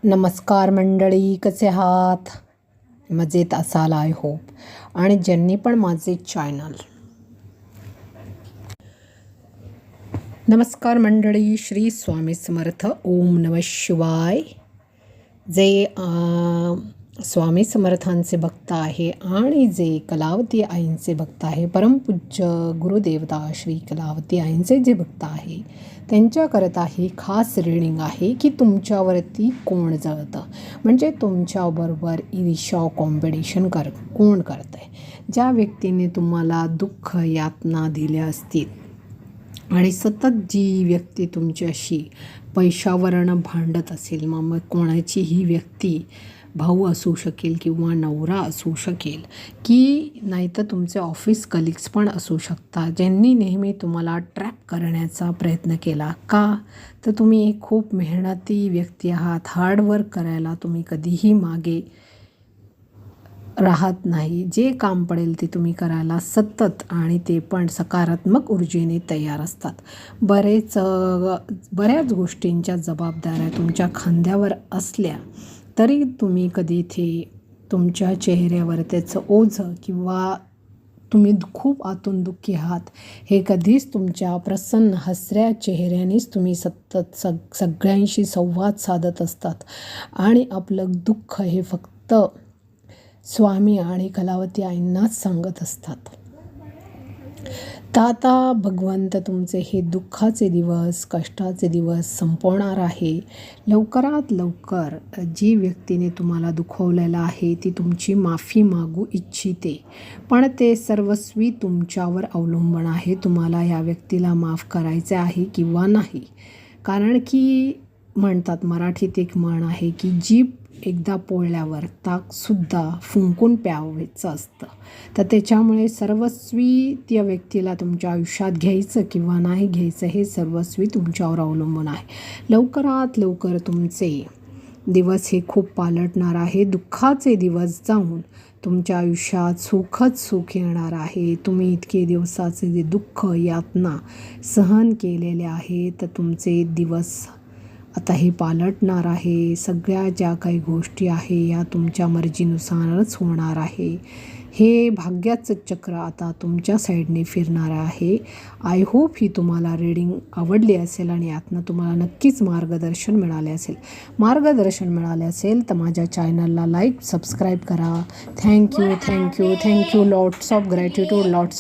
नमस्कार मंडळी, कसे आहात? मजेत असाल आय होप. आणि ज्यांनी पण माझे चॅनल नमस्कार मंडळी, श्री स्वामी समर्थ. ओम नमः शिवाय. जे स्वामी समर्थांचे भक्त आहे आणि जे कलावती आईंचे भक्त आहे, परमपूज्य गुरुदेवता श्री कलावती आईंचे जे भक्त आहे त्यांच्याकरता ही खास रीडिंग आहे की तुमच्यावरती कोण जळतं, म्हणजे तुमच्याबरोबर ईर्ष्या कॉम्पिटिशन कोण करतं आहे. ज्या व्यक्तीने तुम्हाला दुःख यातना दिल्या असतील आणि सतत जी व्यक्ती तुमच्याशी पैशावरनं भांडत असेल, मग कोणाची ही व्यक्ती भाऊ असू शकेल किंवा नवरा असू शकेल, की नाहीतर तुमचे ऑफिस कलिग्स पण असू शकतात, ज्यांनी नेहमी तुम्हाला ट्रॅप करण्याचा प्रयत्न केला. का तर तुम्ही एक खूप मेहनती व्यक्ती आहात, हार्डवर्क करायला तुम्ही कधीही मागे राहत नाही. जे काम पडेल ते तुम्ही करायला सतत आणि ते पण सकारात्मक ऊर्जेने तयार असतात. बऱ्याच गोष्टींच्या जबाबदाऱ्या तुमच्या खांद्यावर असल्या तरी तुम्ही कधी इथे तुमच्या चेहऱ्यावर त्याचं ओझं किंवा तुम्ही खूप आतून दुःखी आहात हे कधीच तुमच्या प्रसन्न हसऱ्या चेहऱ्यानेच तुम्ही सतत सगळ्यांशी संवाद साधत असतात. आणि आपलं दुःख हे फक्त स्वामी आणि कलावती आईंनाच सांगत असतात. तर आता भगवंत तुमचे हे दुःखाचे दिवस, कष्टाचे दिवस संपवणार आहे. लवकरात लवकर जी व्यक्तीने तुम्हाला दुखवलेलं आहे ती तुमची माफी मागू इच्छिते, पण ते सर्वस्वी तुमच्यावर अवलंबून आहे. तुम्हाला या व्यक्तीला माफ करायचे आहे किंवा नाही. कारण की म्हणतात, मराठीत एक म्हण आहे की जीभ एकदा पोळल्यावर ताकसुद्धा फुंकून प्यावायचं असतं. तर त्याच्यामुळे सर्वस्वी त्या व्यक्तीला तुमच्या आयुष्यात घ्यायचं किंवा नाही घ्यायचं हे सर्वस्वी तुमच्यावर अवलंबून आहे. लवकरात लवकर तुमचे दिवस हे खूप पालटणार आहे. दुःखाचे दिवस जाऊन तुमच्या आयुष्यात सुखच सुख येणार आहे. तुम्ही इतके दिवसाचे जे दुःख यातना सहन केलेले आहे, तर तुमचे दिवस आता हे पालटणार आहे. सगळ्या ज्या काही गोष्टी आहे या तुमच्या मर्जीनुसारच होणार आहे. हे भाग्याचं चक्र आता तुमच्या साईडने फिरणार आहे. आय होप ही तुम्हाला रीडिंग आवडली असेल आणि यातनं तुम्हाला नक्कीच मार्गदर्शन मिळाले असेल तर माझ्या चॅनलला लाईक, सबस्क्राईब करा. Thank you. Lots of gratitude. Lots of